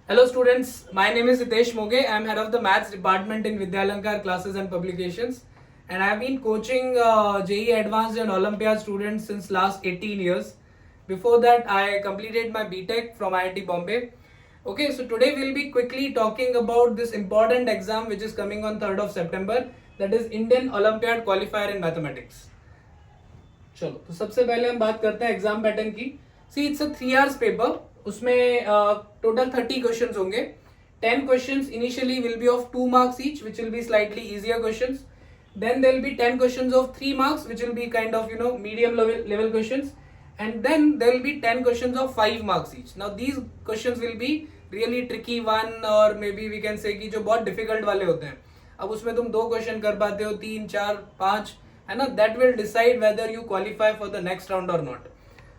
Hello students, my name is Hitesh Moghe. I am head of the maths department in Vidyalankar classes and publications, and I have been coaching JEE Advanced and Olympiad students since last 18 years. Before that, I completed my BTech from IIT Bombay. Okay, so today we'll be quickly talking about this important exam which is coming on 3rd of September, that is Indian Olympiad Qualifier in Mathematics. चलो तो सबसे पहले हम बात करते हैं exam pattern की. See it's a 3 hours paper. उसमें टोटल 30 क्वेश्चंस होंगे. 10 questions initially will be of 2 marks each, which will be slightly easier questions. Then there will be 10 questions of 3 marks, which will be kind of medium level questions. And then there will be 10 questions of 5 marks each. Now these questions will be really tricky one, or maybe we can say कि जो बहुत difficult वाले होते हैं. अब उसमें तुम 2 question कर पाते हो, 3, 4, 5, है ना. That will decide whether you qualify for the next round or not.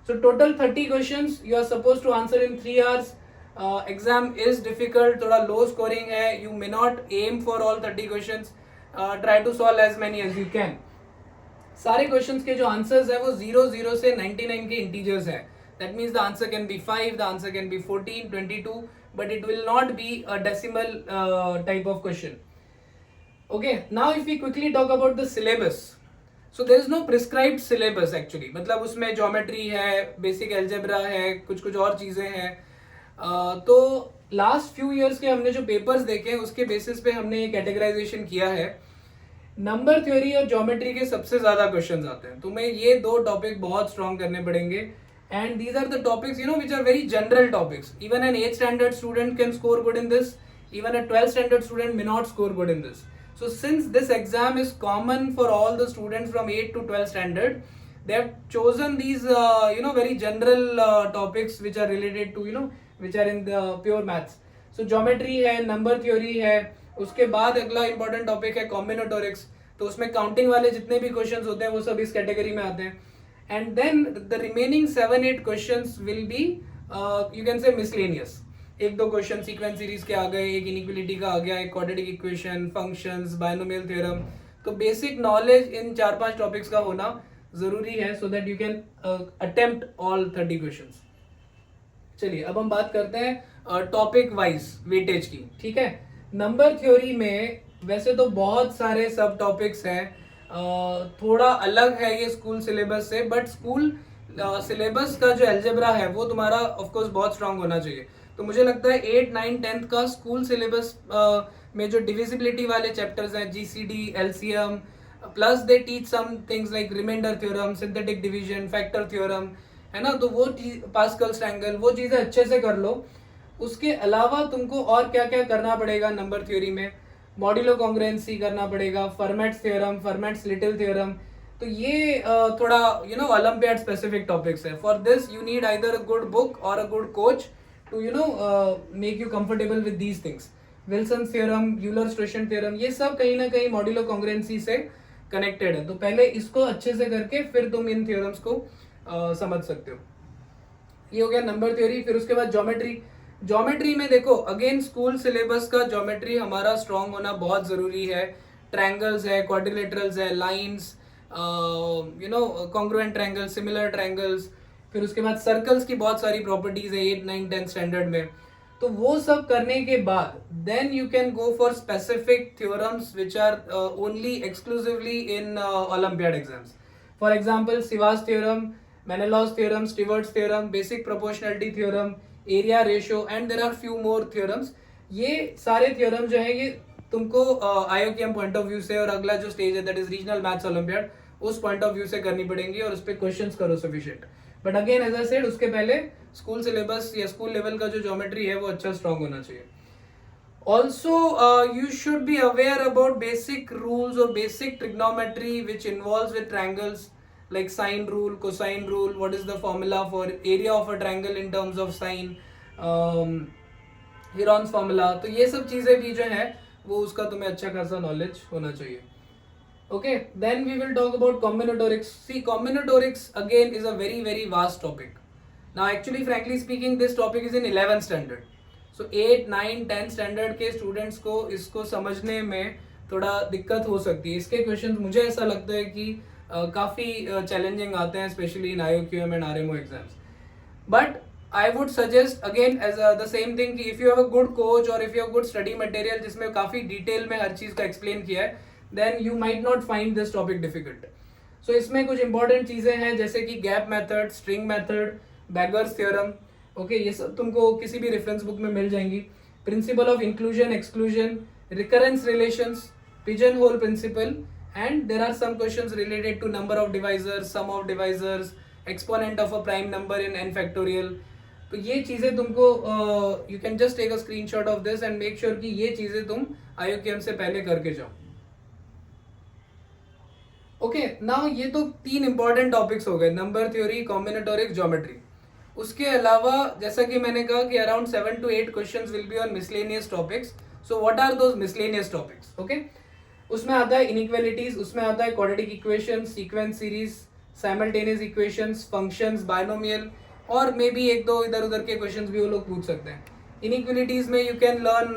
So total 30 questions you are supposed to answer in 3 hours. Exam is difficult, थोड़ा low scoring है. You may not aim for all 30 questions. Try to solve as many as you can. सारे questions के जो answers है वो 0 से 99 के integers है. That means the answer can be 5, the answer can be 14, 22, but it will not be a decimal type of question. Okay, now if we quickly talk about the syllabus. So there is no prescribed syllabus actually. मतलब उसमें geometry है, basic algebra है, कुछ कुछ और चीज़ें हैं. तो लास्ट फ्यू इयर्स के हमने जो पेपर्स देखे हैं उसके बेसिस पे हमने ये कैटेगराइजेशन किया है. नंबर थ्योरी और ज्योमेट्री के सबसे ज़्यादा क्वेश्चंस आते हैं. तुम्हें ये 2 टॉपिक बहुत स्ट्रॉन्ग करने पड़ेंगे. And these are the topics which are very general topics. Even an 8th standard student can score good in this. Even a 12th standard student may not score good in this. So since this exam is common for all the students from 8th to 12th standard, they have chosen these very general topics which are related to which are in the pure maths. So geometry है, number theory है, उसके बाद अगला important topic है combinatorics. तो उसमें counting वाले जितने भी questions होते हैं वो सब इस category में आते हैं. And then the remaining 7-8 questions will be you can say miscellaneous. 1-2 question sequence series के आ गए, एक इनइक्वलिटी का आ गया, एक quadratic equation, functions, binomial theorem. तो बेसिक नॉलेज इन 4-5 टॉपिक्स का होना जरूरी है so that you can attempt all 30 questions. चलिए अब हम बात करते हैं टॉपिक वाइज वेटेज की. ठीक है, नंबर थ्योरी में वैसे तो बहुत सारे सब टॉपिक्स हैं. थोड़ा अलग है ये स्कूल सिलेबस से, बट स्कूल सिलेबस का जो एल्जेब्रा है वो तुम्हारा ऑफकोर्स बहुत स्ट्रांग होना चाहिए. तो मुझे लगता है 8, 9, 10th का स्कूल सिलेबस में जो डिविजिबिलिटी वाले चैप्टर्स हैं, GCD, LCM, plus they teach some things like remainder theorem, synthetic division, factor theorem, है ना. तो वो पास्कल्स ट्रायंगल, वो चीज़ें अच्छे से कर लो. उसके अलावा तुमको और क्या क्या करना पड़ेगा नंबर थ्योरी में. मॉड्यूलो कॉन्ग्रुएंसी करना पड़ेगा, Fermat's theorem, Fermat's little theorem. तो ये थोड़ा ओलंपियाड स्पेसिफिक टॉपिक्स है. For this you need either a good book और a good coach to make you comfortable with these things. Wilson's theorem, Euler-Strachan theorem, ये सब कहीं ना कहीं मॉड्यूलो कॉन्ग्रुएंसी से कनेक्टेड है. तो पहले इसको अच्छे से करके फिर तुम इन थ्योरम्स को समझ सकते हो. ये हो गया नंबर थ्योरी. फिर उसके बाद ज्योमेट्री. ज्योमेट्री में देखो अगेन स्कूल सिलेबस का ज्योमेट्री हमारा स्ट्रॉन्ग होना बहुत जरूरी है. ट्रायंगल्स है, क्वाड्रिलेटरल्स है, lines, congruent triangle, similar triangles. फिर उसके बाद सर्कल्स की बहुत सारी प्रॉपर्टीज है 8, 9, 10 स्टैंडर्ड में. तो वो सब करने के बाद then you can go for specific theorems which are only exclusively in olympiad exams. For example Ceva's theorem, Menelaus theorem, Stewart's theorem, basic proportionality theorem, area ratio, and there are few more theorems. ये सारे theorem जो है ये तुमको IOQM point of view से, और अगला जो स्टेज है that is regional maths olympiad, उस पॉइंट ऑफ व्यू से करनी पड़ेंगी और उस पर क्वेश्चंस करो sufficient. But again as I said, उसके पहले स्कूल सिलेबस या स्कूल लेवल का जो ज्योमेट्री है वो अच्छा स्ट्रांग होना चाहिए. Also you should be aware about basic rules और basic trigonometry which involves with triangles, like sine rule, cosine rule, what is the formula for area of a triangle in terms of sine, Heron's formula. तो ये सब चीजें भी जो है वो उसका तुम्हें अच्छा खासा नॉलेज होना चाहिए. Okay, then we will talk about combinatorics. See, combinatorics again is a very vast topic. Now actually frankly speaking this topic is in 11th standard. So 8, 9, 10 standard के students को इसको समझने में थोड़ा दिक्कत हो सकती है. इसके questions मुझे ऐसा लगता है कि काफ़ी challenging आते हैं, especially in IOQM and RMO exams. But I would suggest again as the same thing कि if you have a good coach or if you have good study material जिसमें काफी डिटेल में हर चीज का एक्सप्लेन किया है, then you might not find this topic difficult. So इसमें कुछ इंपॉर्टेंट चीजें हैं जैसे कि gap method, string method, beggars theorem, okay, ये सब तुमको किसी भी रेफरेंस बुक में मिल जाएंगी. Principle of inclusion exclusion, recurrence relations, pigeon hole principle, and there are some questions related to number of divisors, sum of divisors, exponent of a prime number in n factorial. तो ये चीजें तुमको you can just take a screenshot of this and make sure कि ये चीजें तुम IOQM से पहले करके जाओ. ओके, नाउ ये तो 3 इंपॉर्टेंट टॉपिक्स हो गए, नंबर थ्योरी, कॉम्बिनेटोरिक, ज्योमेट्री. उसके अलावा जैसा कि मैंने कहा कि around 7 to 8 questions will be on miscellaneous topics. So what are those miscellaneous topics? Okay, उसमें आता है इनइक्वालिटीज, उसमें आता है quadratic equation, sequence series, simultaneous equations, functions, binomial, और मे बी एक दो इधर उधर के क्वेश्चंस भी वो लोग पूछ सकते हैं. इनइक्वालिटीज में you can learn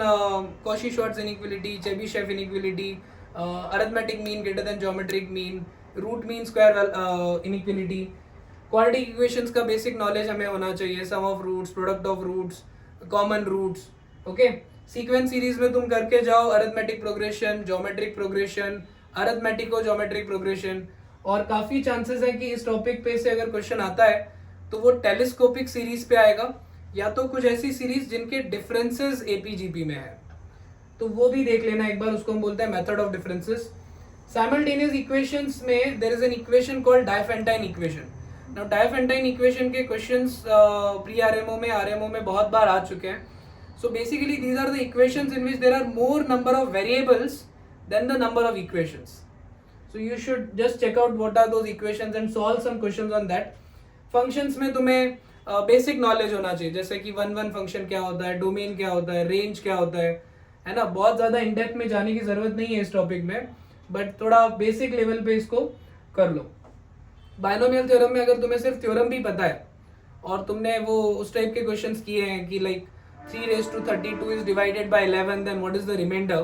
Cauchy Schwarz inequality, Chebyshev inequality, arithmetic mean greater than geometric mean, root mean square inequality. Quadratic equations का बेसिक नॉलेज हमें होना चाहिए, sum of roots, product of roots, common roots. Okay, sequence series में तुम करके जाओ arithmetic progression, geometric progression, arithmetico geometric progression. और काफी चांसेस है कि इस टॉपिक पे से अगर क्वेश्चन आता है तो वो टेलीस्कोपिक सीरीज पे आएगा, या तो कुछ ऐसी सीरीज जिनके डिफरेंसेस एपीजीपी में है, तो वो भी देख लेना एक बार. उसको हम बोलते हैं method of differences. Simultaneous equations में there is an equation called Diophantine equation. Now Diophantine equation के क्वेश्चंस प्री आरएमओ में, आरएमओ में बहुत बार आ चुके हैं. So basically these are the equations in which there are more number of variables than the number of equations. So you should just check out what are those equations and solve some questions on that. Functions में तुम्हें basic knowledge होना चाहिए, जैसे कि one function क्या होता है, domain क्या होता है, रेंज क्या होता है ना. बहुत ज़्यादा इन डेप्थ में जाने की ज़रूरत नहीं है इस टॉपिक में, बट थोड़ा बेसिक लेवल पे इसको कर लो. बायनोमियल थ्योरम में अगर तुम्हें सिर्फ थ्योरम भी पता है और तुमने वो उस टाइप के क्वेश्चंस किए हैं कि like 3 raised to 32 is divided by 11, then what is the remainder,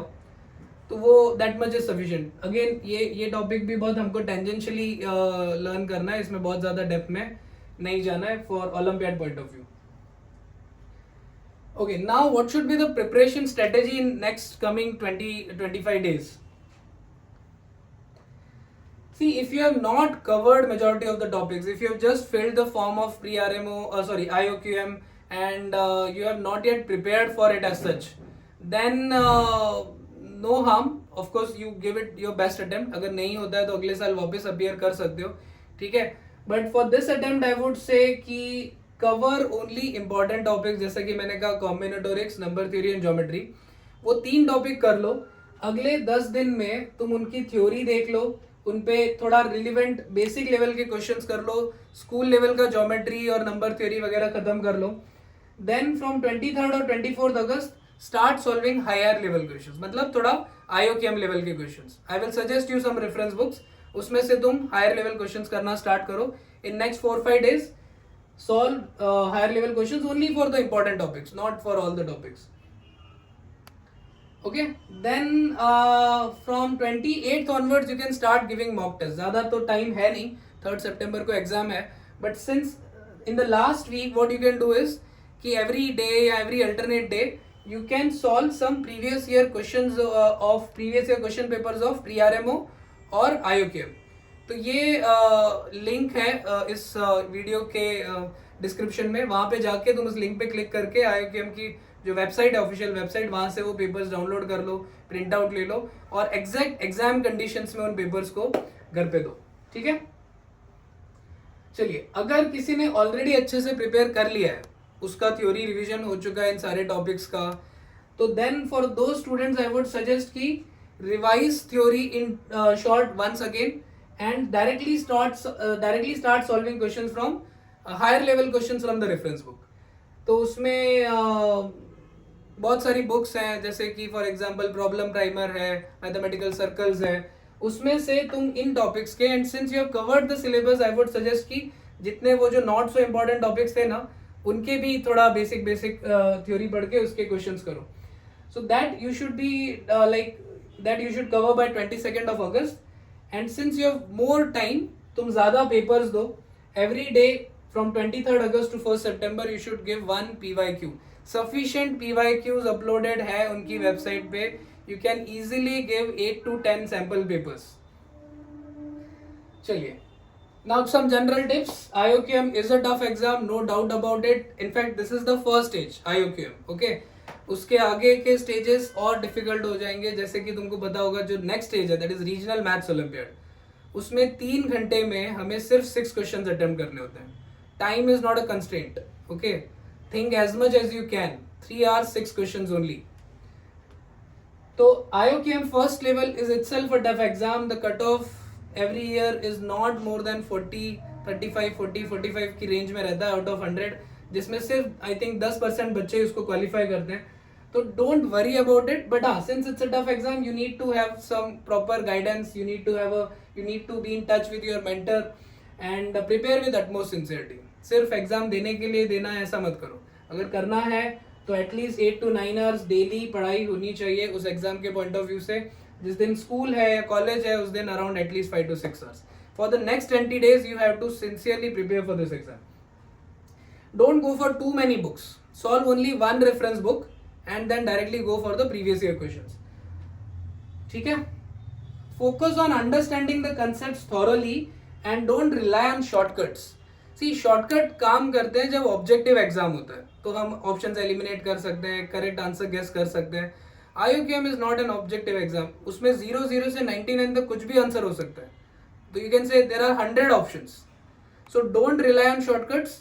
तो वो that much is sufficient. Again ये टॉपिक भी बहुत हमको टेंजेंशियली लर्न करना है, इसमें बहुत ज़्यादा डेप्थ में नहीं जाना है for olympiad point of view. Okay, now what should be the preparation strategy in next coming 20-25 days? See, if you have not covered majority of the topics, if you have just filled the form of pre-RMO, IOQM, and you have not yet prepared for it as such, then no harm. Of course you give it your best attempt. अगर नहीं होता है तो अगले साल वापस appear कर सकते हो, ठीक है. But for this attempt I would say कि कवर ओनली इंपॉर्टेंट टॉपिक्स, जैसे कि मैंने कहा कॉम्बिनेटोरिक्स, नंबर थ्योरी एंड ज्योमेट्री. वो 3 टॉपिक कर लो. अगले 10 दिन में तुम उनकी थ्योरी देख लो, उन पे थोड़ा रिलीवेंट बेसिक लेवल के क्वेश्चंस कर लो, स्कूल लेवल का ज्योमेट्री और नंबर थ्योरी वगैरह खत्म कर लो. Then from 23rd और 24th अगस्त start solving higher level questions, मतलब थोड़ा IOQM लेवल के questions. I will suggest you some reference books, उसमें से तुम higher level questions करना start करो. In next 4-5 days solve higher level questions only for the important topics, not for all the topics. Okay, then from 28th onwards you can start giving mock tests. ज़्यादा तो time है नहीं, 3rd September को exam है, but since in the last week what you can do is कि every day या every alternate day you can solve some previous year questions of previous year question papers of pre-RMO और IOQM. तो ये link है इस video के description में, वहाँ पे जाके तुम उस लिंक पे क्लिक करके IOQM की जो वेबसाइट है, ऑफिशियल वेबसाइट, वहाँ से वो पेपर्स डाउनलोड कर लो, प्रिंट आउट ले लो और एग्जैक्ट एग्जाम कंडीशंस में उन पेपर्स को घर पे दो, ठीक है. चलिए, अगर किसी ने ऑलरेडी अच्छे से प्रिपेयर कर लिया है, उसका थ्योरी रिवीजन हो चुका है इन सारे टॉपिक्स का, तो then for those students I would suggest कि revise theory in short once again and directly start solving questions from higher level questions from the reference book. तो उसमें बहुत सारी बुक्स हैं, जैसे कि फॉर एग्जांपल प्रॉब्लम प्राइमर है, mathematical circles है, उसमें से तुम इन टॉपिक्स के, and since you have covered the syllabus I would suggest कि जितने वो जो नॉट सो इम्पोर्टेंट टॉपिक्स थे ना, उनके भी थोड़ा बेसिक थ्योरी पढ़ के उसके क्वेश्चंस करो. So that you should be like that you should cover by 22nd of August. And since you have more time, तुम ज़्यादा पेपर्स दो, every day from 23rd August to 1st September you should give one PYQ. Sufficient PYQs uploaded है उनकी website पे. You can easily give 8 to 10 sample papers. चलिए. Now some general tips. IOQM is a tough exam, no doubt about it. In fact, this is the first stage, IOQM. Okay. उसके आगे के stages और difficult हो जाएंगे. जैसे कि तुमको पता होगा जो next stage है, that is regional maths Olympiad. उसमें 3 घंटे में हमें सिर्फ 6 questions attempt करने होते हैं. Time is not a constraint. Okay. Think as much as you can. 3 hours, 6 questions only. So IOQM first level is itself a tough exam. The cutoff every year is not more than 40, 35, 40, 45 की range में रहता है out of 100, जिसमें सिर्फ I think 10% बच्चे उसको qualify करते हैं. तो don't worry about it. But since it's a tough exam, you need to have some proper guidance. You need to be in touch with your mentor and prepare with utmost sincerity. सिर्फ exam देने के लिए देना है ऐसा मत करो. अगर करना है तो एटलीस्ट 8 to 9 hours डेली पढ़ाई होनी चाहिए उस एग्जाम के पॉइंट ऑफ व्यू से. जिस दिन स्कूल है या कॉलेज है उस दिन around at least 5 to 6 hours. For the next 20 days you have to sincerely prepare for this exam. Don't go for too many books. Solve only one reference book and then directly go for the previous year questions. ठीक है. Focus on understanding the concepts thoroughly and don't rely on shortcuts. See shortcut काम करते हैं जब objective exam होता है तो हम ऑप्शंस एलिमिनेट कर सकते हैं, करेक्ट आंसर गेस कर सकते हैं. IOQM is not an objective exam. उसमें 0 से 99 तक कुछ भी आंसर हो सकता है. तो you can say there are 100 options. So don't rely on shortcuts.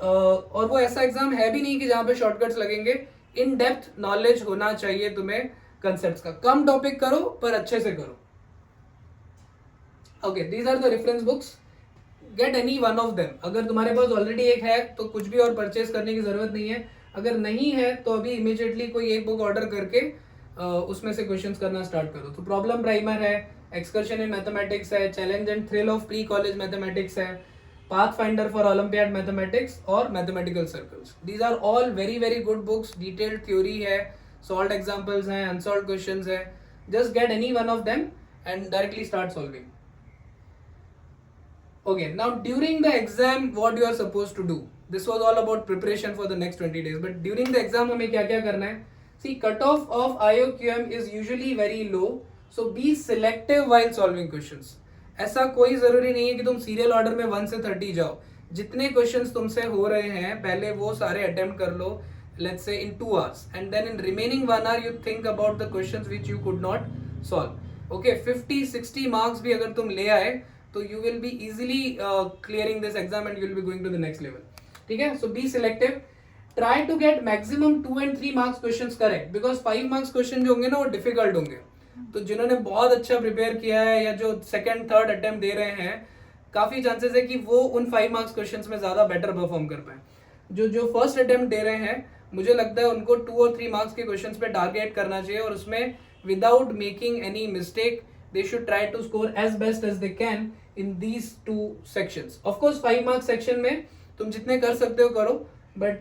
और वो ऐसा एग्जाम है भी नहीं कि जहाँ पे शॉर्टकट्स लगेंगे. इन डेप्थ नॉलेज होना चाहिए तुम्हें कंसेप्ट्स का. कम टॉपिक करो पर अच्छे से करो. Okay, these are the reference books. Get any one of them. अगर तुम्हारे पास ऑलरेडी एक है तो कुछ भी और परचेज करने की जरूरत नहीं है. अगर नहीं है तो अभी इमीडिएटली कोई एक बुक ऑर्डर करके उसमें से क्वेश्चंस करना स्टार्ट करो. तो प्रॉब्लम प्राइमर है, एक्सकर्शन इन मैथमेटिक्स है, challenge and thrill of pre college mathematics है, path finder for olympiad mathematics और mathematical circles. These are all very very good books. Detailed theory है, सॉल्व्ड एग्जांपल्स हैं, unsolved questions है. Just get any one of them and directly start solving. Okay, now during the exam, what you are supposed to do? This was all about preparation for the next 20 days. But during the exam, हमें क्या क्या करना है? See, cutoff of IOQM is usually very low. So be selective while solving questions. ऐसा कोई जरूरी नहीं है कि तुम सीरियल ऑर्डर में 1 से 30 जाओ. जितने क्वेश्चंस तुमसे हो रहे हैं पहले वो सारे अटेम्प्ट कर लो. Let's say in 2 hours, and then in remaining 1 hour you think about the questions which you could not solve. Okay, 50-60 marks भी अगर तुम ले आए तो you will be easily clearing this exam and you will be going to the next level. ठीक है. So be selective. Try to get maximum 2 and 3 marks questions correct because 5 marks question जो होंगे ना वो difficult होंगे. तो जिन्होंने बहुत अच्छा प्रिपेयर किया है या जो सेकंड थर्ड अटेम्प्ट दे रहे हैं काफी चांसेस है कि वो उन 5 marks क्वेश्चंस में ज्यादा बेटर परफॉर्म कर पाए. जो फर्स्ट अटेम्प्ट दे रहे हैं मुझे लगता है उनको 2 और 3 marks के क्वेश्चंस पे टारगेट करना चाहिए और उसमें without making any mistake they should try to score as best as they can in these 2 sections. Of course 5 marks section में तुम जितने कर सकते हो करो, but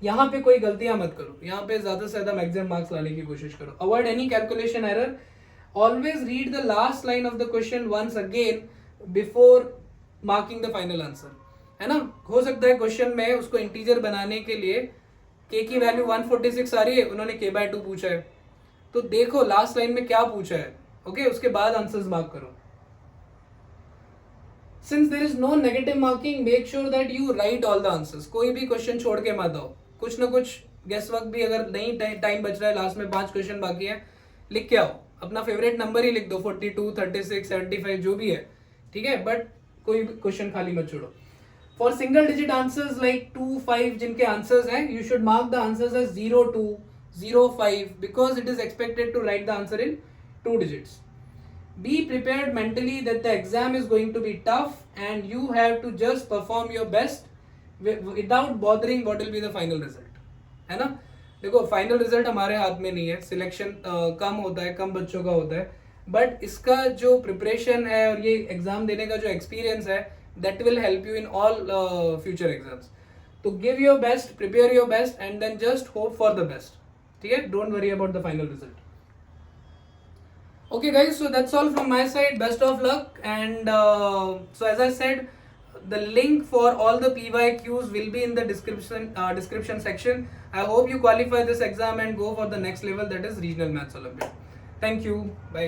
यहाँ पे कोई गलतियां मत करो. यहाँ पे ज्यादा से ज्यादा मैक्सिमम मार्क्स लाने की कोशिश करो. Avoid any calculation error. Always read the last line of the question once again before marking the final answer. है ना. हो सकता है क्वेश्चन में उसको इंटीजर बनाने के लिए k की वैल्यू 146 आ रही है, उन्होंने k/2 पूछा है. तो देखो लास्ट लाइन में क्या पूछा है. ओके, उसके बाद आंसर्स मार्क करो. Since there is no negative marking, make sure that you write all the answers. कोई भी क्वेश्चन छोड़ के मत आओ. कुछ ना कुछ गेस वर्क भी अगर नहीं टाइम बच रहा है, लास्ट में 5 क्वेश्चन बाकी है, लिख के आओ. अपना फेवरेट नंबर ही लिख दो, 42, 36, 75 जो भी है. ठीक है, बट कोई क्वेश्चन खाली मत छोड़ो. For single digit answers like 2, 5 जिनके आंसर्स हैं, you should mark the answers as 0, 2, 0, 5 because it is expected to write the answer in 2 digits. Be prepared mentally that the exam is going to be tough and you have to just perform your best without bothering what will be the final result. है ना. देखो final result हमारे हाथ में नहीं है. Selection कम होता है, कम बच्चों का होता है, बट इसका जो प्रिपरेशन है और ये एग्जाम देने का जो एक्सपीरियंस है that will help you in all future exams. तो give your best, prepare your best and then just hope for the best. ठीक है. Don't worry about the final result. Okay guys, so that's all from my side. Best of luck and so as I said, the link for all the PYQs will be in the description section. I hope you qualify this exam and go for the next level, that is Regional Maths Olympiad. Thank you. Bye.